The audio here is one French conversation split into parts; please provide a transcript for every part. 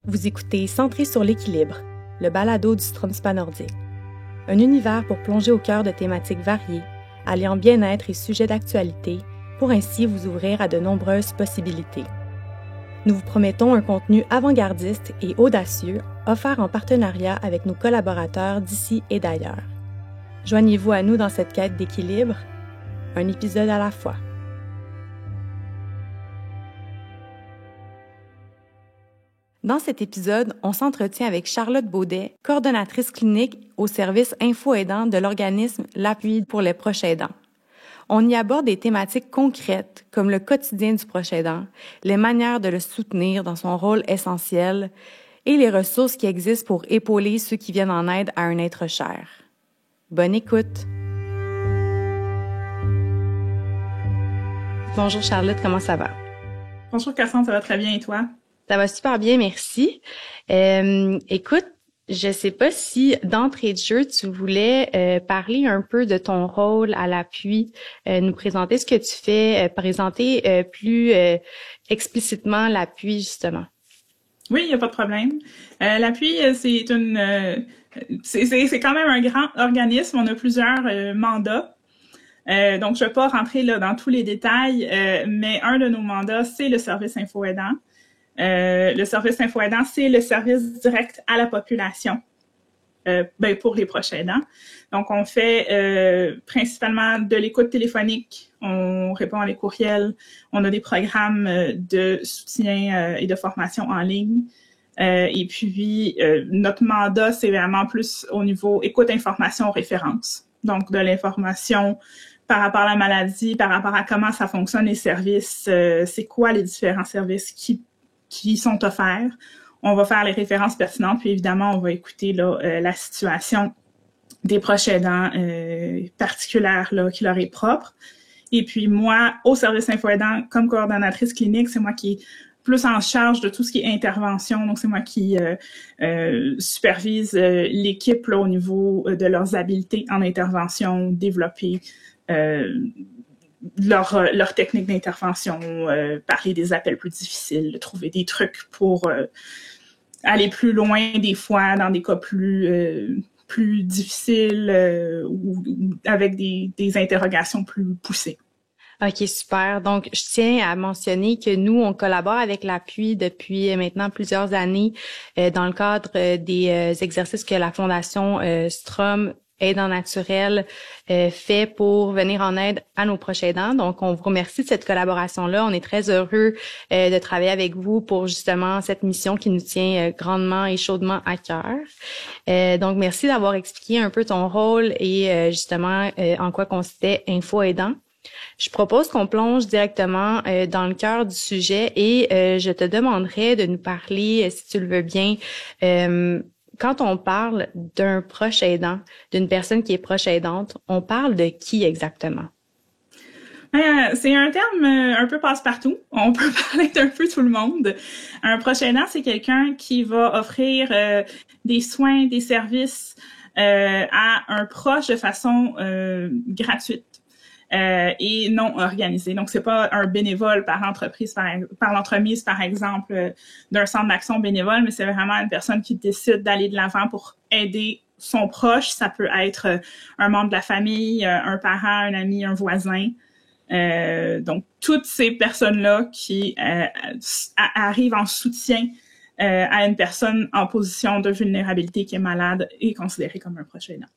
Vous écoutez Centré sur l'équilibre, le balado du Stromspa nordique. Un univers pour plonger au cœur de thématiques variées, alliant bien-être et sujets d'actualité, pour ainsi vous ouvrir à de nombreuses possibilités. Nous vous promettons un contenu avant-gardiste et audacieux, offert en partenariat avec nos collaborateurs d'ici et d'ailleurs. Joignez-vous à nous dans cette quête d'équilibre, un épisode à la fois. Dans cet épisode, on s'entretient avec Charlotte Baudet, coordonnatrice clinique au service info-aidant de l'organisme L'Appui pour les proches aidants. On y aborde des thématiques concrètes comme le quotidien du proche aidant, les manières de le soutenir dans son rôle essentiel et les ressources qui existent pour épauler ceux qui viennent en aide à un être cher. Bonne écoute! Bonjour Charlotte, comment ça va? Bonjour Cassandre, ça va très bien et toi? Ça va super bien, merci. Écoute, je sais pas si d'entrée de jeu, tu voulais parler un peu de ton rôle à l'Appui, nous présenter ce que tu fais, présenter plus explicitement l'Appui, justement. Oui, il n'y a pas de problème. L'Appui, c'est quand même un grand organisme. On a plusieurs mandats. Donc, je ne vais pas rentrer là dans tous les détails, mais un de nos mandats, c'est le service info-aidant. Le service info-aidant, c'est le service direct à la population pour les proches aidants. Donc, on fait principalement de l'écoute téléphonique, on répond à les courriels, on a des programmes de soutien et de formation en ligne. Et puis, notre mandat, c'est vraiment plus au niveau écoute, information, référence. Donc, de l'information par rapport à la maladie, par rapport à comment ça fonctionne les services, c'est quoi les différents services qui sont offerts. On va faire les références pertinentes, puis évidemment, on va écouter là, la situation des proches aidants particulière là, qui leur est propre. Et puis moi, au service info-aidant, comme coordonnatrice clinique, c'est moi qui est plus en charge de tout ce qui est intervention. Donc, c'est moi qui supervise l'équipe là, au niveau de leurs habiletés en intervention, développer leur technique d'intervention, parler des appels plus difficiles, trouver des trucs pour aller plus loin des fois dans des cas plus difficiles ou avec des interrogations plus poussées. OK, super. Donc, je tiens à mentionner que nous, on collabore avec l'Appui depuis maintenant plusieurs années dans le cadre des exercices que la Fondation Strom Aidant Naturel fait pour venir en aide à nos proches aidants. Donc, on vous remercie de cette collaboration-là. On est très heureux de travailler avec vous pour justement cette mission qui nous tient grandement et chaudement à cœur. Donc, merci d'avoir expliqué un peu ton rôle et justement en quoi consistait Info Aidant. Je propose qu'on plonge directement dans le cœur du sujet et je te demanderais de nous parler, si tu le veux bien, quand on parle d'un proche aidant, d'une personne qui est proche aidante, on parle de qui exactement? C'est un terme un peu passe-partout. On peut parler d'un peu tout le monde. Un proche aidant, c'est quelqu'un qui va offrir des soins, des services à un proche de façon gratuite. Et non organisé. Donc, c'est pas un bénévole par l'entremise, par exemple, d'un centre d'action bénévole, mais c'est vraiment une personne qui décide d'aller de l'avant pour aider son proche. Ça peut être un membre de la famille, un parent, un ami, un voisin. Donc, toutes ces personnes-là qui arrivent en soutien à une personne en position de vulnérabilité qui est malade est considérée comme un proche aidant.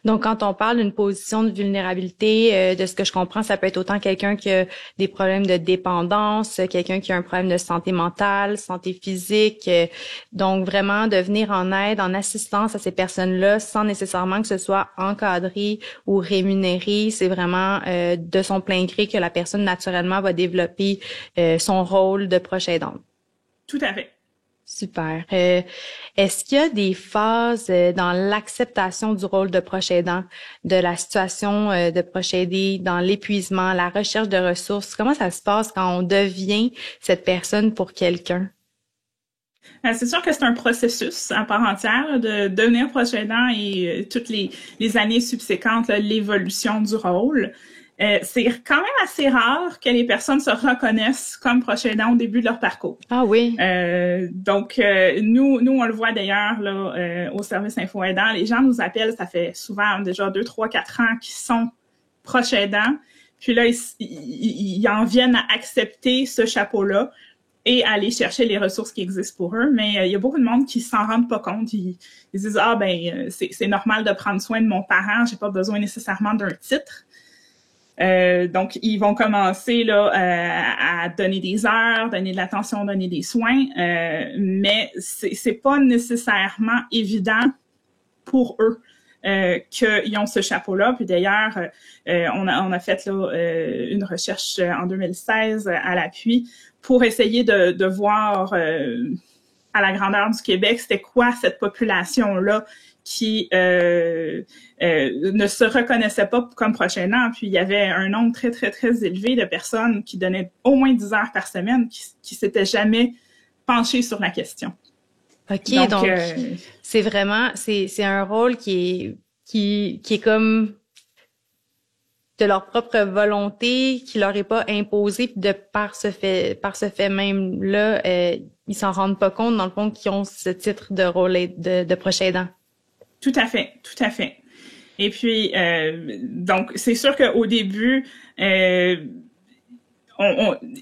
Donc, quand on parle d'une position de vulnérabilité, de ce que je comprends, ça peut être autant quelqu'un qui a des problèmes de dépendance, quelqu'un qui a un problème de santé mentale, santé physique. Donc, vraiment de venir en aide, en assistance à ces personnes-là, sans nécessairement que ce soit encadré ou rémunéré. C'est vraiment de son plein gré que la personne, naturellement, va développer son rôle de proche aidante. Tout à fait. Super. Est-ce qu'il y a des phases dans l'acceptation du rôle de proche aidant, de la situation de proche aidé, dans l'épuisement, la recherche de ressources? Comment ça se passe quand on devient cette personne pour quelqu'un? C'est sûr que c'est un processus à part entière de devenir proche aidant et toutes les années subséquentes, là, l'évolution du rôle. C'est quand même assez rare que les personnes se reconnaissent comme proches aidants au début de leur parcours. Ah oui. Donc, nous, on le voit d'ailleurs là au service Info Aidant. Les gens nous appellent, ça fait souvent déjà 2, 3, 4 ans qu'ils sont proches aidants. Puis là, ils en viennent à accepter ce chapeau-là et aller chercher les ressources qui existent pour eux. Mais il y a beaucoup de monde qui s'en rendent pas compte. Ils disent, ah ben, c'est normal de prendre soin de mon parent, j'ai pas besoin nécessairement d'un titre. Donc, ils vont commencer là à donner des heures, donner de l'attention, donner des soins, mais c'est pas nécessairement évident pour eux qu'ils ont ce chapeau-là. Puis d'ailleurs, on a fait là une recherche en 2016 à l'appui pour essayer de voir à la grandeur du Québec, c'était quoi cette population-là qui ne se reconnaissait pas comme proche aidant. Puis il y avait un nombre très, très, très élevé de personnes qui donnaient au moins 10 heures par semaine qui s'étaient jamais penchées sur la question. OK, donc c'est vraiment, c'est un rôle qui est comme de leur propre volonté, qui leur est pas imposé, puis par ce fait même là, ils s'en rendent pas compte dans le fond qu'ils ont ce titre de rôle de proche aidant. Tout à fait, tout à fait. Et puis donc c'est sûr qu'au début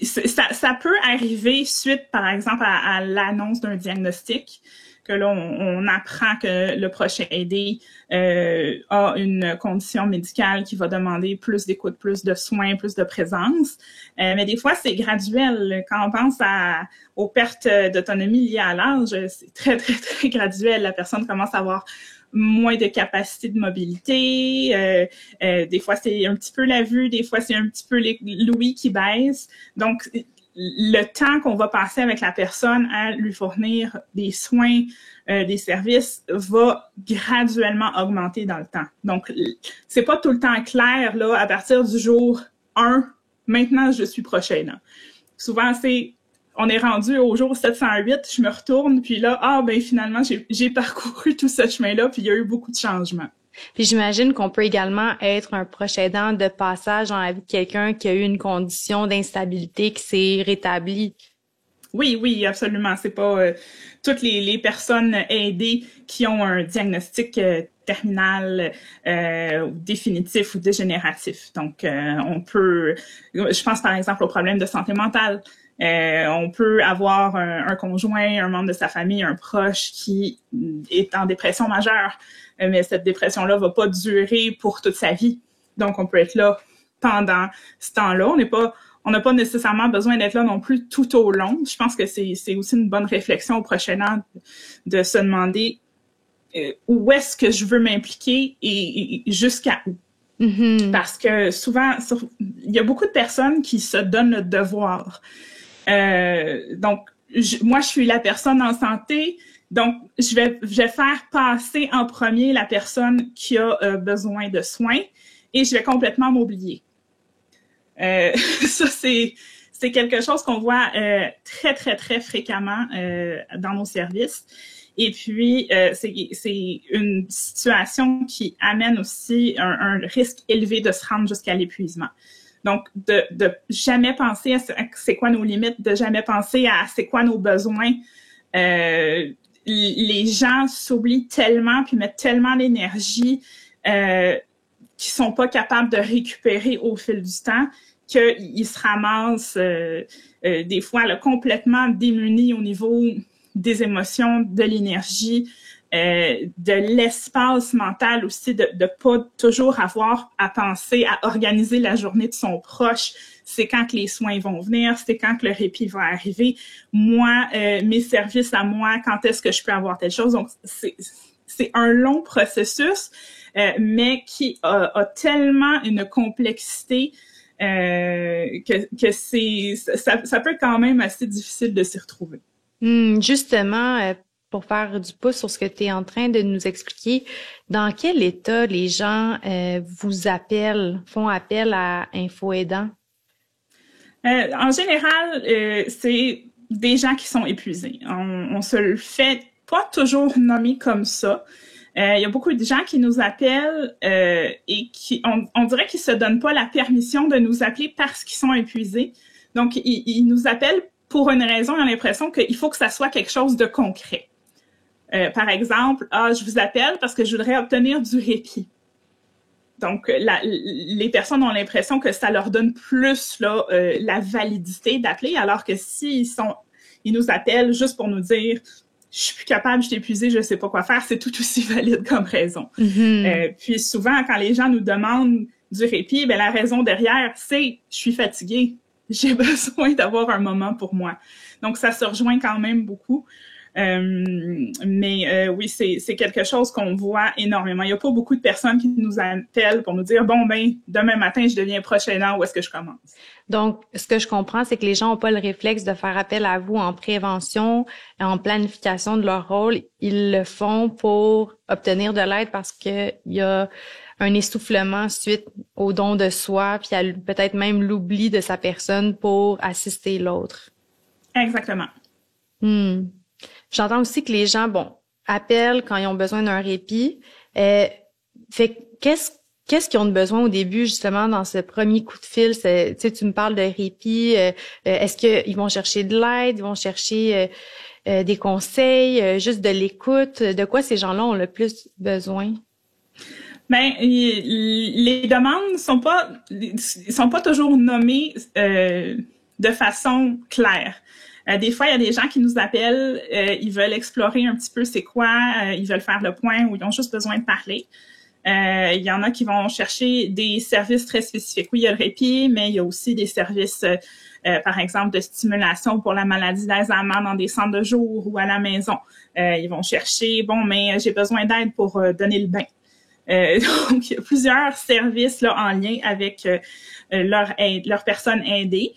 ça peut arriver suite par exemple à l'annonce d'un diagnostic, que là, on apprend que le prochain aidé a une condition médicale qui va demander plus d'écoute, plus de soins, plus de présence. Mais des fois, c'est graduel. Quand on pense aux pertes d'autonomie liées à l'âge, c'est très, très, très graduel. La personne commence à avoir moins de capacité de mobilité. Des fois, c'est un petit peu la vue. Des fois, c'est un petit peu l'ouïe qui baisse. Donc, le temps qu'on va passer avec la personne à lui fournir des soins, des services, va graduellement augmenter dans le temps. Donc, c'est pas tout le temps clair, là, à partir du jour 1, maintenant, je suis proche aidant. Souvent, on est rendu au jour 708, je me retourne, puis là, ben finalement, j'ai parcouru tout ce chemin-là, puis il y a eu beaucoup de changements. Puis j'imagine qu'on peut également être un proche aidant de passage dans la vie de quelqu'un qui a eu une condition d'instabilité qui s'est rétablie. Oui, absolument. C'est pas toutes les personnes aidées qui ont un diagnostic terminal, définitif ou dégénératif. Donc, on peut, je pense par exemple au problème de santé mentale. On peut avoir un conjoint, un membre de sa famille, un proche qui est en dépression majeure, mais cette dépression-là va pas durer pour toute sa vie. Donc, on peut être là pendant ce temps-là. On n'a pas nécessairement besoin d'être là non plus tout au long. Je pense que c'est aussi une bonne réflexion au prochain an de se demander où est-ce que je veux m'impliquer et jusqu'à où. Mm-hmm. Parce que souvent, il y a beaucoup de personnes qui se donnent le devoir. Donc, moi, je suis la personne en santé, donc je vais faire passer en premier la personne qui a besoin de soins et je vais complètement m'oublier. Ça, c'est quelque chose qu'on voit très, très, très fréquemment dans nos services. Et puis, c'est une situation qui amène aussi un risque élevé de se rendre jusqu'à l'épuisement. Donc, de jamais penser à c'est quoi nos limites, de jamais penser à c'est quoi nos besoins. Les gens s'oublient tellement puis mettent tellement d'énergie qu'ils sont pas capables de récupérer au fil du temps qu'ils se ramassent des fois là, complètement démunis au niveau des émotions, de l'énergie, de l'espace mental aussi, de pas toujours avoir à penser à organiser la journée de son proche. C'est quand que les soins vont venir, c'est quand que le répit va arriver. Moi, mes services à moi, quand est-ce que je peux avoir telle chose? Donc, c'est un long processus, mais qui a tellement une complexité que ça peut être quand même assez difficile de s'y retrouver. Justement, pour faire du pouce sur ce que tu es en train de nous expliquer, dans quel état les gens vous appellent, font appel à Info Aidant? En général, c'est des gens qui sont épuisés. On se le fait pas toujours nommer comme ça, Il y a beaucoup de gens qui nous appellent et on dirait qu'ils se donnent pas la permission de nous appeler parce qu'ils sont épuisés. Donc, ils nous appellent pour une raison. Ils ont l'impression qu'il faut que ça soit quelque chose de concret. Par exemple, je vous appelle parce que je voudrais obtenir du répit. Donc, les personnes ont l'impression que ça leur donne plus là, la validité d'appeler, alors que s'ils nous appellent juste pour nous dire « je suis plus capable, je suis épuisée, je sais pas quoi faire », c'est tout aussi valide comme raison. Mm-hmm. Puis souvent, quand les gens nous demandent du répit, ben la raison derrière, c'est « je suis fatiguée, j'ai besoin d'avoir un moment pour moi ». Donc, ça se rejoint quand même beaucoup. Oui, c'est quelque chose qu'on voit énormément. Il n'y a pas beaucoup de personnes qui nous appellent pour nous dire « bon, ben demain matin, je deviens proche aidant, où est-ce que je commence? » Donc, ce que je comprends, c'est que les gens n'ont pas le réflexe de faire appel à vous en prévention, en planification de leur rôle. Ils le font pour obtenir de l'aide parce qu'il y a un essoufflement suite au don de soi, puis peut-être même l'oubli de sa personne pour assister l'autre. Exactement. J'entends aussi que les gens, appellent quand ils ont besoin d'un répit. Fait qu'est-ce qu'ils ont de besoin au début, justement, dans ce premier coup de fil? Tu me parles de répit. Est-ce qu'ils vont chercher de l'aide? Ils vont chercher des conseils, juste de l'écoute? De quoi ces gens-là ont le plus besoin? Ben, les demandes sont pas toujours nommées de façon claire. Des fois, il y a des gens qui nous appellent, ils veulent explorer un petit peu c'est quoi, ils veulent faire le point ou ils ont juste besoin de parler. Il y en a qui vont chercher des services très spécifiques. Oui, il y a le répit, mais il y a aussi des services, par exemple, de stimulation pour la maladie d'Alzheimer dans des centres de jour ou à la maison. Ils vont chercher, mais j'ai besoin d'aide pour donner le bain. Donc, il y a plusieurs services là en lien avec leur personne aidée.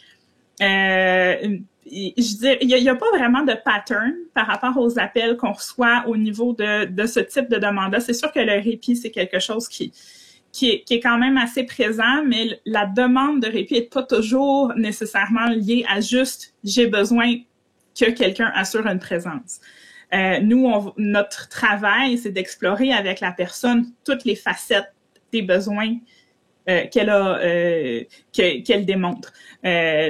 Je dirais, il y a pas vraiment de pattern par rapport aux appels qu'on reçoit au niveau de ce type de demande-là. C'est sûr que le répit, c'est quelque chose qui est quand même assez présent, mais la demande de répit est pas toujours nécessairement liée à juste j'ai besoin que quelqu'un assure une présence. Nous, notre travail, c'est d'explorer avec la personne toutes les facettes des besoins qu'elle démontre.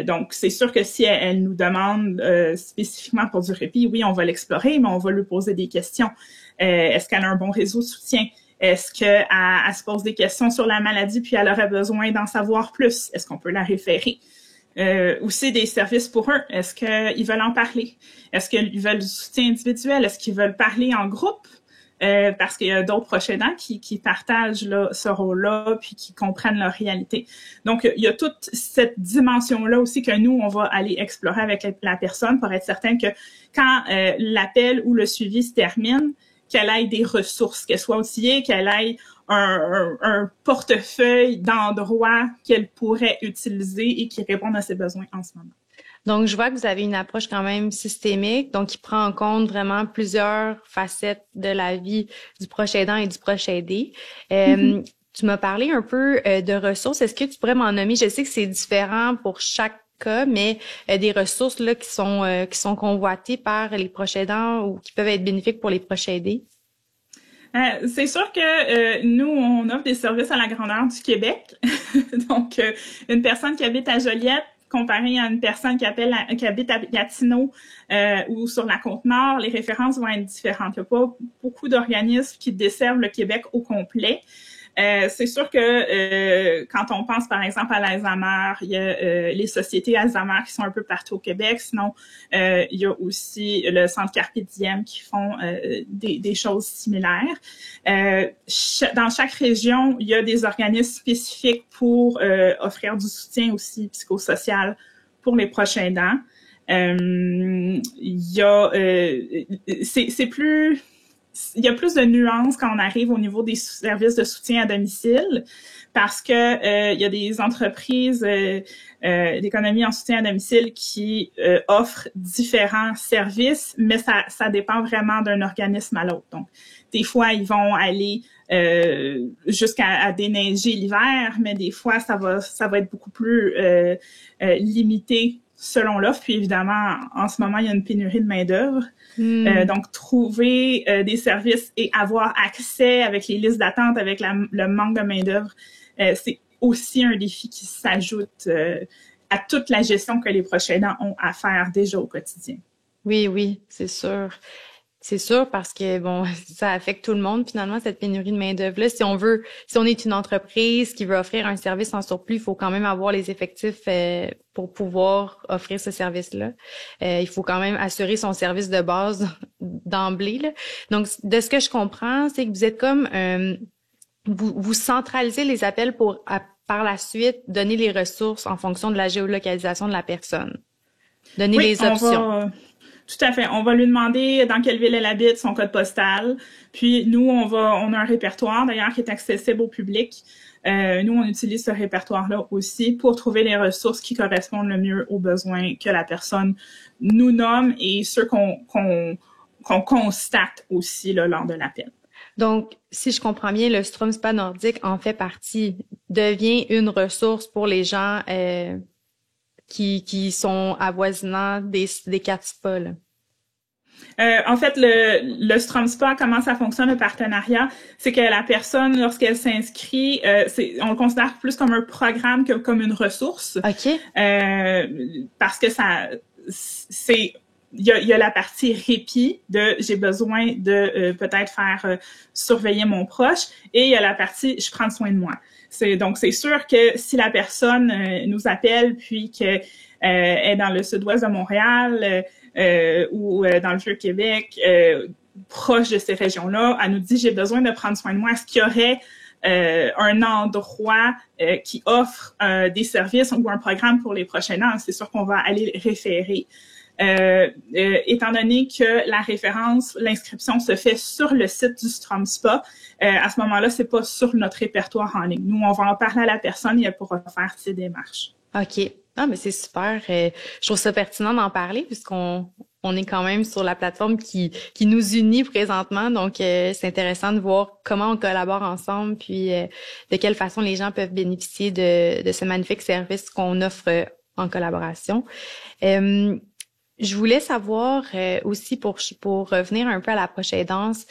Donc, c'est sûr que si elle nous demande spécifiquement pour du répit, oui, on va l'explorer, mais on va lui poser des questions. Est-ce qu'elle a un bon réseau de soutien? Est-ce qu'elle se pose des questions sur la maladie puis elle aurait besoin d'en savoir plus? Est-ce qu'on peut la référer? Aussi des services pour eux. Est-ce qu'ils veulent en parler? Est-ce qu'ils veulent du soutien individuel? Est-ce qu'ils veulent parler en groupe? Parce qu'il y a d'autres proches aidants qui partagent là, ce rôle-là puis qui comprennent leur réalité. Donc, il y a toute cette dimension-là aussi que nous, on va aller explorer avec la personne pour être certain que quand l'appel ou le suivi se termine, qu'elle ait des ressources, qu'elle soit outillée, qu'elle ait un portefeuille d'endroits qu'elle pourrait utiliser et qui répondent à ses besoins en ce moment. Donc, je vois que vous avez une approche quand même systémique, donc qui prend en compte vraiment plusieurs facettes de la vie du proche aidant et du proche aidé. Tu m'as parlé un peu de ressources. Est-ce que tu pourrais m'en nommer? Je sais que c'est différent pour chaque cas, mais des ressources là qui sont convoitées par les proches aidants ou qui peuvent être bénéfiques pour les proches aidés. C'est sûr que nous, on offre des services à la grandeur du Québec. Donc, une personne qui habite à Joliette, comparé à une personne qui habite à Gatineau ou sur la Côte-Nord, les références vont être différentes. Il n'y a pas beaucoup d'organismes qui desservent le Québec au complet. C'est sûr que quand on pense par exemple à l'Alzheimer, il y a les sociétés Alzheimer qui sont un peu partout au Québec. Sinon, il y a aussi le Centre Carpe Diem qui font des choses similaires. Dans chaque région, il y a des organismes spécifiques pour offrir du soutien aussi psychosocial pour les proches aidants. Il y a il y a plus de nuances quand on arrive au niveau des services de soutien à domicile parce que il y a des entreprises d'économie en soutien à domicile qui offrent différents services, mais ça dépend vraiment d'un organisme à l'autre. Donc, des fois, ils vont aller jusqu'à déneiger l'hiver, mais des fois, ça va être beaucoup plus limité selon l'offre. Puis évidemment, en ce moment, il y a une pénurie de main-d'œuvre. Donc, trouver des services et avoir accès avec les listes d'attente, avec le manque de main-d'œuvre, c'est aussi un défi qui s'ajoute à toute la gestion que les proches aidants ont à faire déjà au quotidien. Oui, c'est sûr. C'est sûr parce que bon, ça affecte tout le monde finalement cette pénurie de main-d'œuvre-là. Si on est une entreprise qui veut offrir un service en surplus, il faut quand même avoir les effectifs pour pouvoir offrir ce service-là. Il faut quand même assurer son service de base d'emblée, là. Donc, de ce que je comprends, c'est que vous êtes comme vous centralisez les appels pour par la suite donner les ressources en fonction de la géolocalisation de la personne. Donner les options. Tout à fait. On va lui demander dans quelle ville elle habite, son code postal. Puis nous, on a un répertoire d'ailleurs qui est accessible au public. Nous, on utilise ce répertoire-là aussi pour trouver les ressources qui correspondent le mieux aux besoins que la personne nous nomme et ceux qu'on constate aussi là, lors de l'appel. Donc, si je comprends bien, le Strom Spa nordique en fait partie, devient une ressource pour les gens qui sont avoisinants des 4 spas, là. En fait, le Strom Spa, comment ça fonctionne, le partenariat, c'est que la personne, lorsqu'elle s'inscrit, on le considère plus comme un programme que comme une ressource. OK. Parce que il y a la partie répit de j'ai besoin de peut-être faire surveiller mon proche, et il y a la partie je prends soin de moi. Donc c'est sûr que si la personne nous appelle puis que est dans le sud-ouest de Montréal ou dans le Vieux-Québec, proche de ces régions-là, elle nous dit j'ai besoin de prendre soin de moi. Est-ce qu'il y aurait un endroit qui offre des services ou un programme pour les proches aidants? C'est sûr qu'on va aller référer. Étant donné que la référence, l'inscription se fait sur le site du Strom Spa, à ce moment-là, c'est pas sur notre répertoire en ligne. Nous, on va en parler à la personne et elle pourra faire ses démarches. OK. Ah, mais c'est super. Je trouve ça pertinent d'en parler puisqu'on est quand même sur la plateforme qui nous unit présentement. Donc, c'est intéressant de voir comment on collabore ensemble puis de quelle façon les gens peuvent bénéficier de ce magnifique service qu'on offre en collaboration. Je voulais savoir aussi pour revenir un peu à la proche aidance,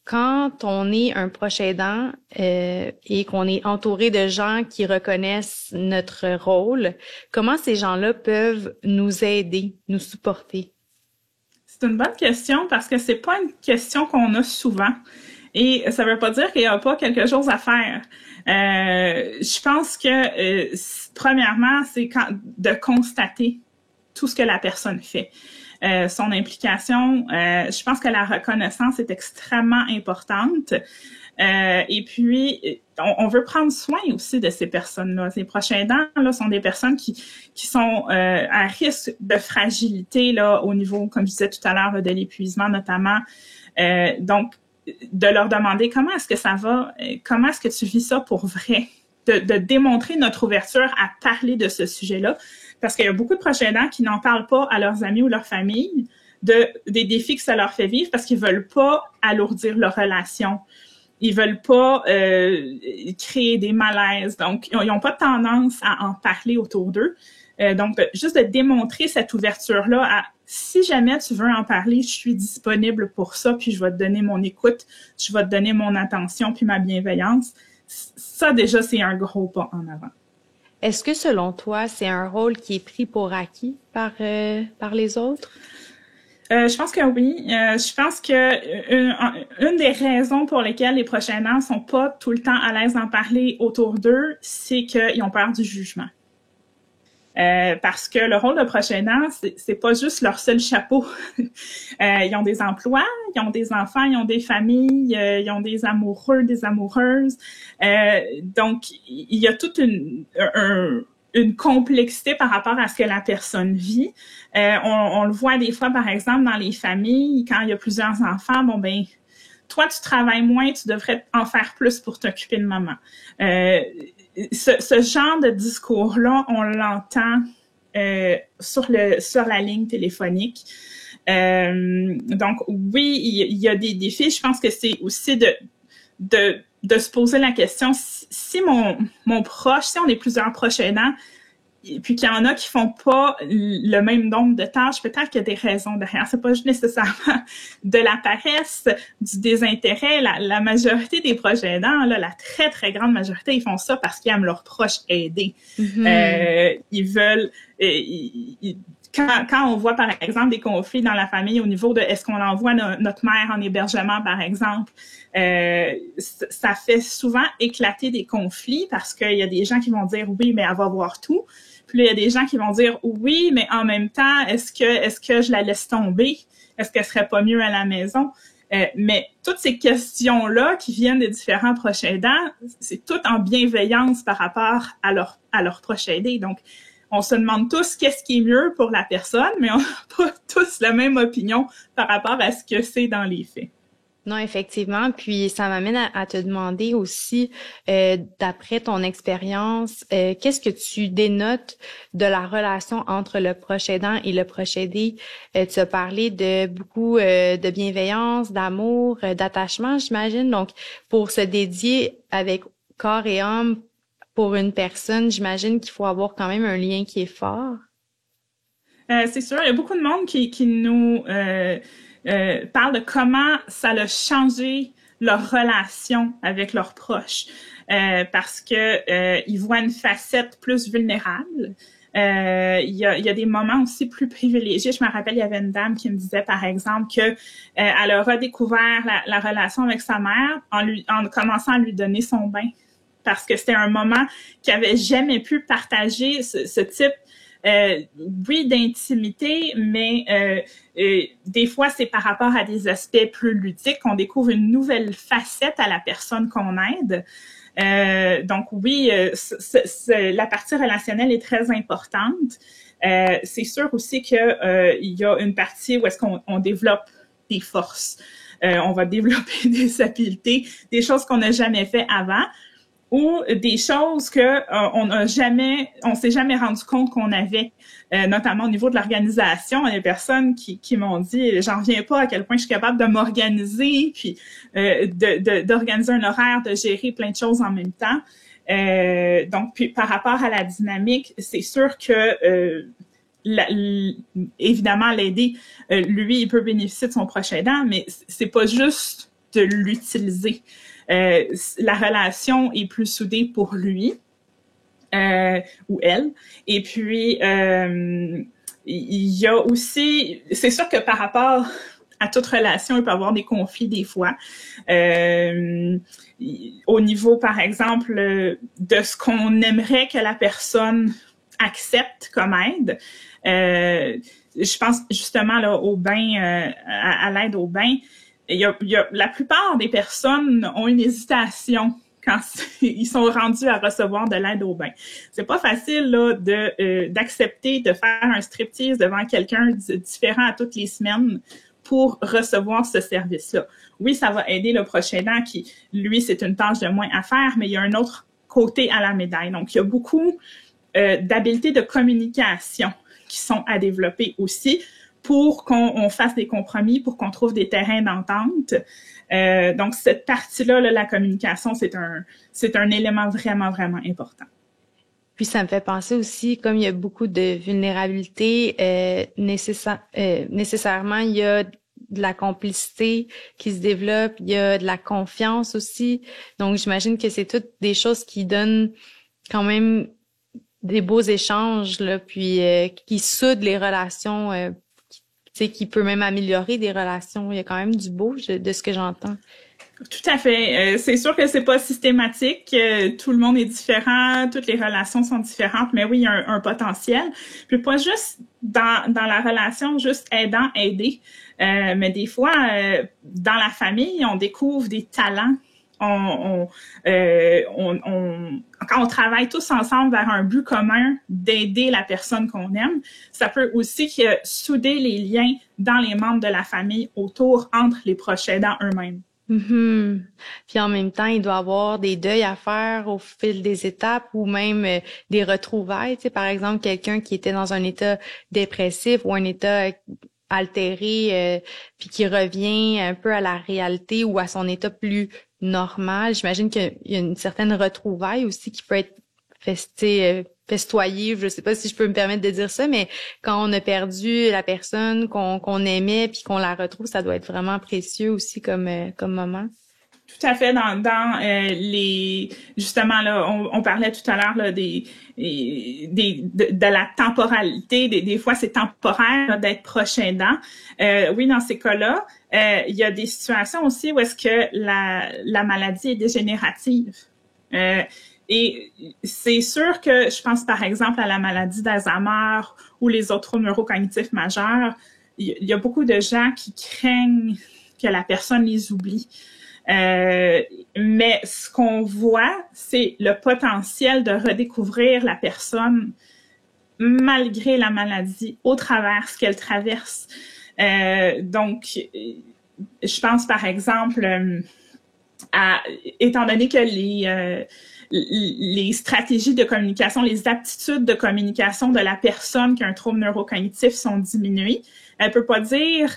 quand on est un proche aidant et qu'on est entouré de gens qui reconnaissent notre rôle, comment ces gens-là peuvent nous aider, nous supporter? C'est une bonne question parce que c'est pas une question qu'on a souvent. Et ça veut pas dire qu'il y a pas quelque chose à faire. Je pense que premièrement, c'est de constater tout ce que la personne fait. Son implication, je pense que la reconnaissance est extrêmement importante. Et puis, on veut prendre soin aussi de ces personnes-là. Ces proches aidants, là, sont des personnes qui sont à risque de fragilité là, au niveau, comme je disais tout à l'heure, de l'épuisement notamment. Donc, de leur demander comment est-ce que ça va, comment est-ce que tu vis ça pour vrai, de démontrer notre ouverture à parler de ce sujet-là. Parce qu'il y a beaucoup de proches aidants qui n'en parlent pas à leurs amis ou leur famille des défis que ça leur fait vivre parce qu'ils veulent pas alourdir leur relation. Ils veulent pas créer des malaises. Donc, ils n'ont pas tendance à en parler autour d'eux. Donc, juste de démontrer cette ouverture-là à si jamais tu veux en parler, je suis disponible pour ça, puis je vais te donner mon écoute, je vais te donner mon attention puis ma bienveillance. Ça, déjà, c'est un gros pas en avant. Est-ce que, selon toi, c'est un rôle qui est pris pour acquis par les autres? Je pense que oui. Je pense que une des raisons pour lesquelles les proches aidants sont pas tout le temps à l'aise d'en parler autour d'eux, c'est qu'ils ont peur du jugement. Parce que le rôle de proche aidant, c'est pas juste leur seul chapeau. Ils ont des emplois, ils ont des enfants, ils ont des familles, ils ont des amoureux, des amoureuses. Donc, il y a toute une complexité par rapport à ce que la personne vit. On le voit des fois, par exemple, dans les familles, quand il y a plusieurs enfants, bon ben, toi, tu travailles moins, tu devrais en faire plus pour t'occuper de maman. Ce genre de discours-là, on l'entend sur la ligne téléphonique. Donc, oui, il y a des défis. Je pense que c'est aussi de se poser la question, si mon proche, si on est plusieurs proches aidants, puis qu'il y en a qui font pas le même nombre de tâches, peut-être qu'il y a des raisons derrière. C'est pas juste nécessairement de la paresse, du désintérêt. La majorité des projets aidants, là, la très, très grande majorité, ils font ça parce qu'ils aiment leurs proches aider. Ils veulent... Quand on voit, par exemple, des conflits dans la famille au niveau de est-ce qu'on envoie notre mère en hébergement, par exemple, ça fait souvent éclater des conflits parce qu'il y a des gens qui vont dire oui, mais elle va voir tout. Puis là, il y a des gens qui vont dire oui, mais en même temps, est-ce que je la laisse tomber? Est-ce qu'elle serait pas mieux à la maison? Mais toutes ces questions-là qui viennent des différents proches aidants, c'est tout en bienveillance par rapport à leur proche aidé. Donc, on se demande tous qu'est-ce qui est mieux pour la personne, mais on n'a pas tous la même opinion par rapport à ce que c'est dans les faits. Non, effectivement. Puis ça m'amène à te demander aussi, d'après ton expérience, qu'est-ce que tu dénotes de la relation entre le proche aidant et le proche aidé? Tu as parlé de beaucoup de bienveillance, d'amour, d'attachement, j'imagine. Donc, pour se dédier avec corps et âme pour une personne, j'imagine qu'il faut avoir quand même un lien qui est fort. C'est sûr, il y a beaucoup de monde qui nous parle de comment ça a changé leur relation avec leurs proches, parce que ils voient une facette plus vulnérable. Il y a des moments aussi plus privilégiés. Je me rappelle, il y avait une dame qui me disait, par exemple, que elle a redécouvert la relation avec sa mère en commençant à lui donner son bain, parce que c'était un moment qu'elle avait jamais pu partager ce type oui, d'intimité, mais des fois, c'est par rapport à des aspects plus ludiques qu'on découvre une nouvelle facette à la personne qu'on aide. Donc oui, la partie relationnelle est très importante. C'est sûr aussi que il y a une partie où est-ce qu'on développe des forces. On va développer des habiletés, des choses qu'on n'a jamais fait avant, ou des choses que on s'est jamais rendu compte qu'on avait, notamment au niveau de l'organisation. Il y a des personnes qui m'ont dit, j'en reviens pas à quel point je suis capable de m'organiser, puis d'organiser un horaire, de gérer plein de choses en même temps. Donc, puis par rapport à la dynamique, c'est sûr que évidemment l'aider, lui, il peut bénéficier de son proche aidant, mais c'est pas juste de l'utiliser. La relation est plus soudée pour lui ou elle. Et puis, il y a aussi... C'est sûr que par rapport à toute relation, il peut y avoir des conflits des fois. Au niveau, par exemple, de ce qu'on aimerait que la personne accepte comme aide. Je pense justement là, au bain, à l'aide au bain. La plupart des personnes ont une hésitation quand ils sont rendus à recevoir de l'aide au bain. C'est pas facile là d'accepter de faire un striptease devant quelqu'un différent à toutes les semaines pour recevoir ce service-là. Oui, ça va aider le proche aidant qui, lui, c'est une tâche de moins à faire, mais il y a un autre côté à la médaille. Donc, il y a beaucoup d'habiletés de communication qui sont à développer aussi, pour qu'on fasse des compromis, pour qu'on trouve des terrains d'entente. Donc, cette partie-là, la communication, c'est un élément vraiment, vraiment important. Puis, ça me fait penser aussi, comme il y a beaucoup de vulnérabilité, nécessairement, il y a de la complicité qui se développe, il y a de la confiance aussi. Donc, j'imagine que c'est toutes des choses qui donnent quand même des beaux échanges, là, puis qui soudent les relations, qui peut même améliorer des relations. Il y a quand même du beau de ce que j'entends. Tout à fait. C'est sûr que c'est pas systématique. Tout le monde est différent. Toutes les relations sont différentes. Mais oui, il y a un potentiel. Puis pas juste dans la relation, juste aidant-aider. Mais des fois, dans la famille, on découvre des talents. Quand on travaille tous ensemble vers un but commun d'aider la personne qu'on aime, ça peut aussi souder les liens dans les membres de la famille autour entre les proches aidants eux-mêmes. Mm-hmm. Puis en même temps, il doit y avoir des deuils à faire au fil des étapes ou même des retrouvailles. Tu sais, par exemple, quelqu'un qui était dans un état dépressif ou un état altéré, puis qui revient un peu à la réalité ou à son état plus normal. J'imagine qu'il y a une certaine retrouvaille aussi qui peut être festoyer, je sais pas si je peux me permettre de dire ça, mais quand on a perdu la personne qu'on aimait puis qu'on la retrouve, ça doit être vraiment précieux aussi comme moment. Tout à fait dans les justement là on parlait tout à l'heure là de la temporalité des fois c'est temporaire là, d'être proche aidant. Oui, dans ces cas-là il y a des situations aussi où est-ce que la maladie est dégénérative. Et c'est sûr que je pense par exemple à la maladie d'Alzheimer ou les autres troubles neurocognitifs majeurs, il y a beaucoup de gens qui craignent que la personne les oublie. Mais ce qu'on voit, c'est le potentiel de redécouvrir la personne malgré la maladie, au travers ce qu'elle traverse. Donc, je pense par exemple étant donné que les stratégies de communication, les aptitudes de communication de la personne qui a un trouble neurocognitif sont diminuées, elle peut pas dire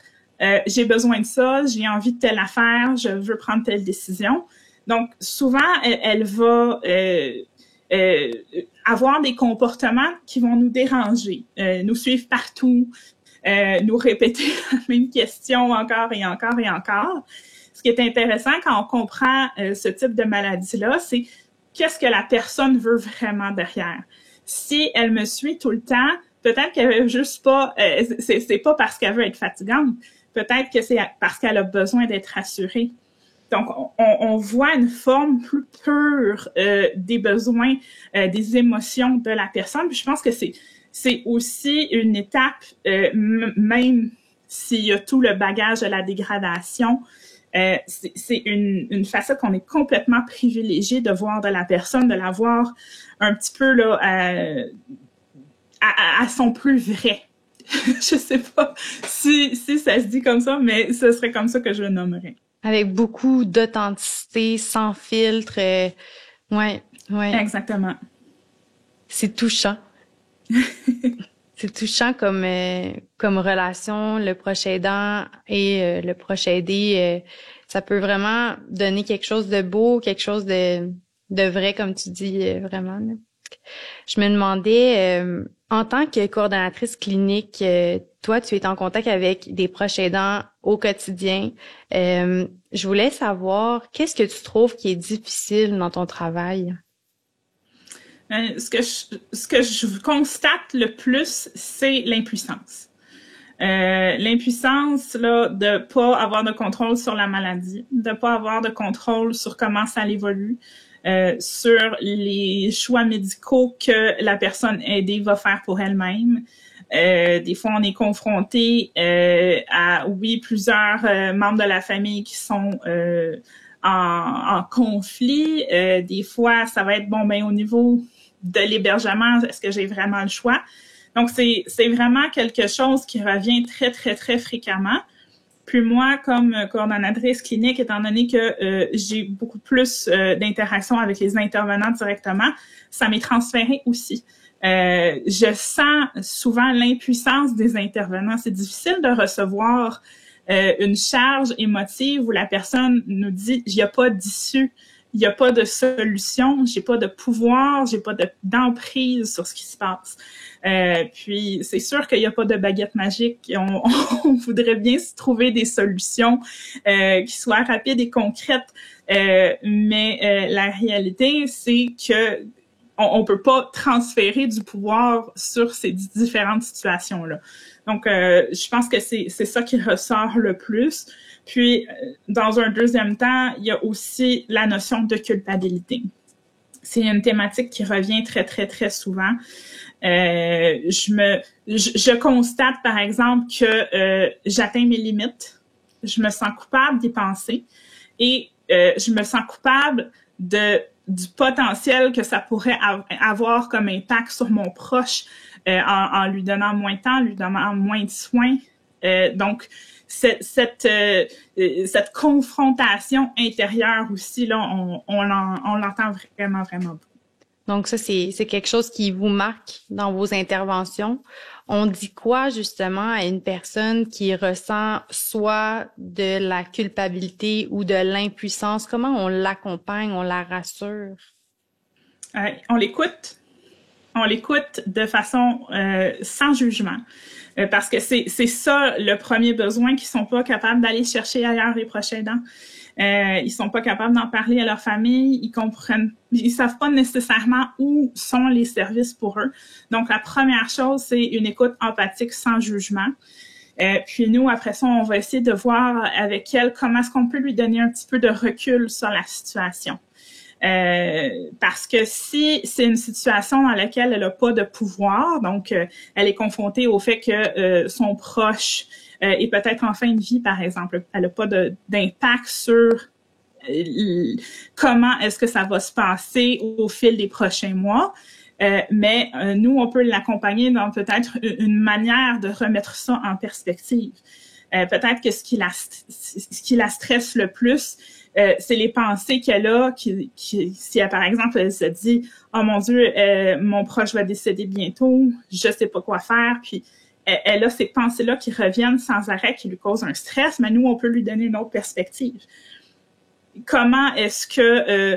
j'ai besoin de ça, j'ai envie de telle affaire, je veux prendre telle décision. Donc, souvent, elle va avoir des comportements qui vont nous déranger, nous suivre partout, nous répéter la même question encore et encore et encore. Ce qui est intéressant quand on comprend ce type de maladie-là, c'est qu'est-ce que la personne veut vraiment derrière. Si elle me suit tout le temps, peut-être qu'elle veut juste pas, c'est pas parce qu'elle veut être fatigante, peut-être que c'est parce qu'elle a besoin d'être rassurée. Donc, on voit une forme plus pure des besoins, des émotions de la personne. Puis je pense que c'est aussi une étape, même s'il y a tout le bagage de la dégradation, c'est une facette qu'on est complètement privilégié de voir de la personne, de la voir un petit peu là à son plus vrai. Je sais pas si ça se dit comme ça, mais ce serait comme ça que je le nommerais. Avec beaucoup d'authenticité, sans filtre. Ouais. Exactement. C'est touchant. C'est touchant comme relation, le proche aidant et le proche aidé. Ça peut vraiment donner quelque chose de beau, quelque chose de vrai, comme tu dis, vraiment. Là. Je me demandais, en tant que coordonnatrice clinique, toi, tu es en contact avec des proches aidants au quotidien. Je voulais savoir, qu'est-ce que tu trouves qui est difficile dans ton travail? Ce que je constate le plus, c'est l'impuissance. L'impuissance là de pas avoir de contrôle sur la maladie, de pas avoir de contrôle sur comment ça évolue, sur les choix médicaux que la personne aidée va faire pour elle-même. Des fois, on est confronté à, oui, plusieurs membres de la famille qui sont en conflit. Des fois, ça va être, bon, ben au niveau de l'hébergement, est-ce que j'ai vraiment le choix? Donc, c'est vraiment quelque chose qui revient très, très, très fréquemment. Puis moi, comme coordonnatrice clinique, étant donné que j'ai beaucoup plus d'interactions avec les intervenants directement, ça m'est transféré aussi. Je sens souvent l'impuissance des intervenants. C'est difficile de recevoir une charge émotive où la personne nous dit « il n'y a pas d'issue ». Il n'y a pas de solution, j'ai pas de pouvoir, j'ai pas d'emprise sur ce qui se passe. Puis c'est sûr qu'il n'y a pas de baguette magique. On voudrait bien se trouver des solutions qui soient rapides et concrètes, mais la réalité c'est que on peut pas transférer du pouvoir sur ces différentes situations-là. Donc je pense que c'est ça qui ressort le plus. Puis, dans un deuxième temps, il y a aussi la notion de culpabilité. C'est une thématique qui revient très, très, très souvent. Je constate, par exemple, que j'atteins mes limites. Je me sens coupable d'y penser. Et je me sens coupable du potentiel que ça pourrait avoir comme impact sur mon proche en lui donnant moins de temps, lui donnant moins de soins. Donc, cette confrontation intérieure aussi, là, on l'entend vraiment, vraiment beaucoup. Donc ça, c'est quelque chose qui vous marque dans vos interventions. On dit quoi justement à une personne qui ressent soit de la culpabilité ou de l'impuissance? Comment on l'accompagne, on la rassure? On l'écoute. On l'écoute de façon sans jugement. Parce que c'est ça le premier besoin qu'ils sont pas capables d'aller chercher ailleurs les proches aidants. Ils sont pas capables d'en parler à leur famille, ils savent pas nécessairement où sont les services pour eux. Donc la première chose, c'est une écoute empathique sans jugement. Puis nous, après ça, on va essayer de voir avec elle comment est-ce qu'on peut lui donner un petit peu de recul sur la situation. Parce que si c'est une situation dans laquelle elle n'a pas de pouvoir, donc elle est confrontée au fait que son proche est peut-être en fin de vie, par exemple, elle n'a pas d'impact sur comment est-ce que ça va se passer au fil des prochains mois. Mais nous, on peut l'accompagner dans peut-être une manière de remettre ça en perspective. Peut-être que ce qui la stresse le plus, c'est les pensées qu'elle a, si elle, par exemple, elle se dit « Oh mon Dieu, mon proche va décéder bientôt, je sais pas quoi faire », puis elle a ces pensées-là qui reviennent sans arrêt, qui lui causent un stress, mais nous, on peut lui donner une autre perspective. Comment est-ce que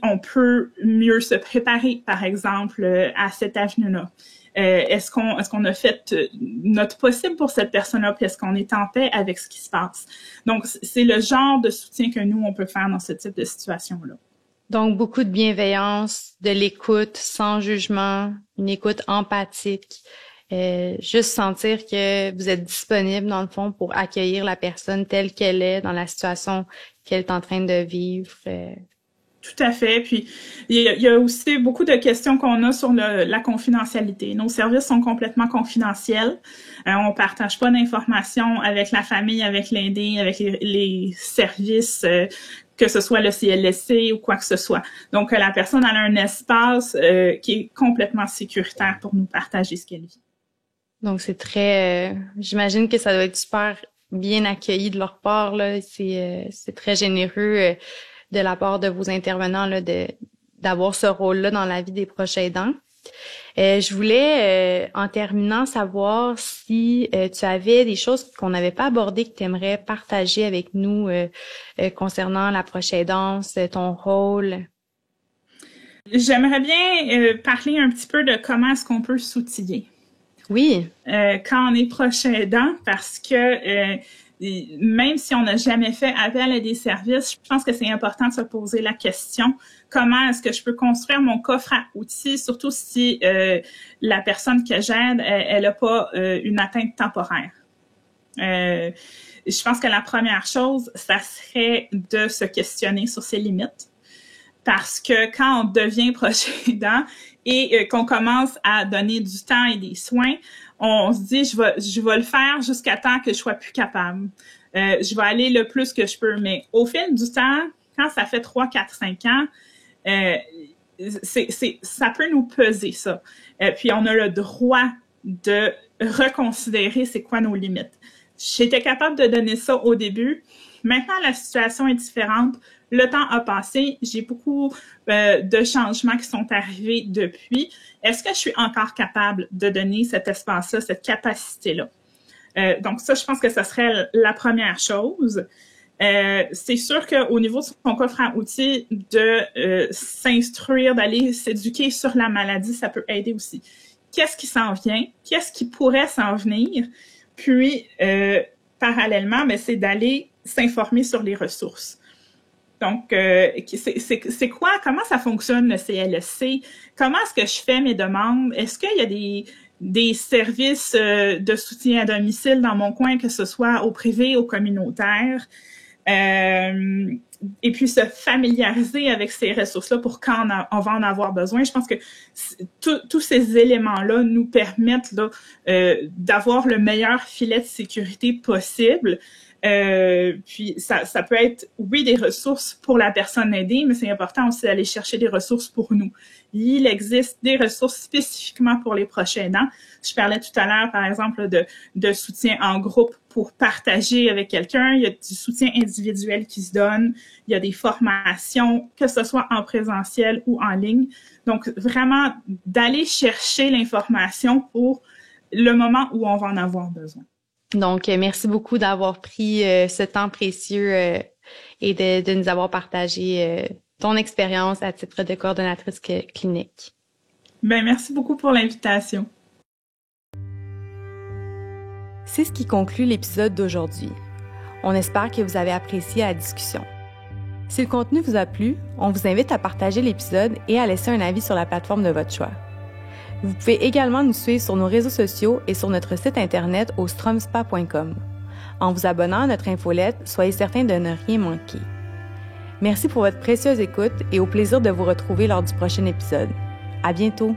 on peut mieux se préparer, par exemple, à cette avenue-là? Est-ce qu'on a fait notre possible pour cette personne-là, puis est-ce qu'on est en paix avec ce qui se passe? Donc, c'est le genre de soutien que nous, on peut faire dans ce type de situation-là. Donc, beaucoup de bienveillance, de l'écoute sans jugement, une écoute empathique. Juste sentir que vous êtes disponible, dans le fond, pour accueillir la personne telle qu'elle est dans la situation qu'elle est en train de vivre. Tout à fait. Puis, il y a aussi beaucoup de questions qu'on a sur la confidentialité. Nos services sont complètement confidentiels. On partage pas d'informations avec la famille, avec l'aidé, avec les services, que ce soit le CLSC ou quoi que ce soit. Donc, la personne a un espace qui est complètement sécuritaire pour nous partager ce qu'elle vit. Donc, c'est très... j'imagine que ça doit être super bien accueilli de leur part, là. C'est très généreux de la part de vos intervenants là, d'avoir ce rôle-là dans la vie des proches aidants. Je voulais, en terminant, savoir si tu avais des choses qu'on n'avait pas abordées que tu aimerais partager avec nous concernant la proche aidance, ton rôle. J'aimerais bien parler un petit peu de comment est-ce qu'on peut s'outiller. Oui. Quand on est proche aidant, parce que même si on n'a jamais fait appel à des services, je pense que c'est important de se poser la question, comment est-ce que je peux construire mon coffre à outils, surtout si la personne que j'aide, elle n'a pas une atteinte temporaire. Je pense que la première chose, ça serait de se questionner sur ses limites. Parce que quand on devient proche aidant et qu'on commence à donner du temps et des soins, on se dit, je vais le faire jusqu'à temps que je sois plus capable. Je vais aller le plus que je peux. Mais au fil du temps, quand ça fait 3, 4, 5 ans, ça peut nous peser, ça. Puis on a le droit de reconsidérer c'est quoi nos limites. J'étais capable de donner ça au début. Maintenant, la situation est différente. Le temps a passé. J'ai beaucoup de changements qui sont arrivés depuis. Est-ce que je suis encore capable de donner cet espace-là, cette capacité-là? Donc ça, je pense que ça serait la première chose. C'est sûr qu'au niveau de son coffre à outils, de s'instruire, d'aller s'éduquer sur la maladie, ça peut aider aussi. Qu'est-ce qui s'en vient? Qu'est-ce qui pourrait s'en venir? Puis, parallèlement, mais c'est d'aller s'informer sur les ressources. Donc, c'est quoi? Comment ça fonctionne le CLSC? Comment est-ce que je fais mes demandes? Est-ce qu'il y a des services de soutien à domicile dans mon coin, que ce soit au privé, au communautaire? Et puis se familiariser avec ces ressources-là pour quand on va en avoir besoin. Je pense que tous ces éléments-là nous permettent là, d'avoir le meilleur filet de sécurité possible. Puis ça peut être, oui, des ressources pour la personne aidée, mais c'est important aussi d'aller chercher des ressources pour nous. Il existe des ressources spécifiquement pour les proches aidants. Je parlais tout à l'heure, par exemple, de soutien en groupe pour partager avec quelqu'un. Il y a du soutien individuel qui se donne. Il y a des formations, que ce soit en présentiel ou en ligne. Donc, vraiment, d'aller chercher l'information pour le moment où on va en avoir besoin. Donc, merci beaucoup d'avoir pris ce temps précieux et de nous avoir partagé ton expérience à titre de coordonnatrice clinique. Merci beaucoup pour l'invitation. C'est ce qui conclut l'épisode d'aujourd'hui. On espère que vous avez apprécié la discussion. Si le contenu vous a plu, on vous invite à partager l'épisode et à laisser un avis sur la plateforme de votre choix. Vous pouvez également nous suivre sur nos réseaux sociaux et sur notre site internet au stromspa.com. En vous abonnant à notre infolette, soyez certain de ne rien manquer. Merci pour votre précieuse écoute et au plaisir de vous retrouver lors du prochain épisode. À bientôt!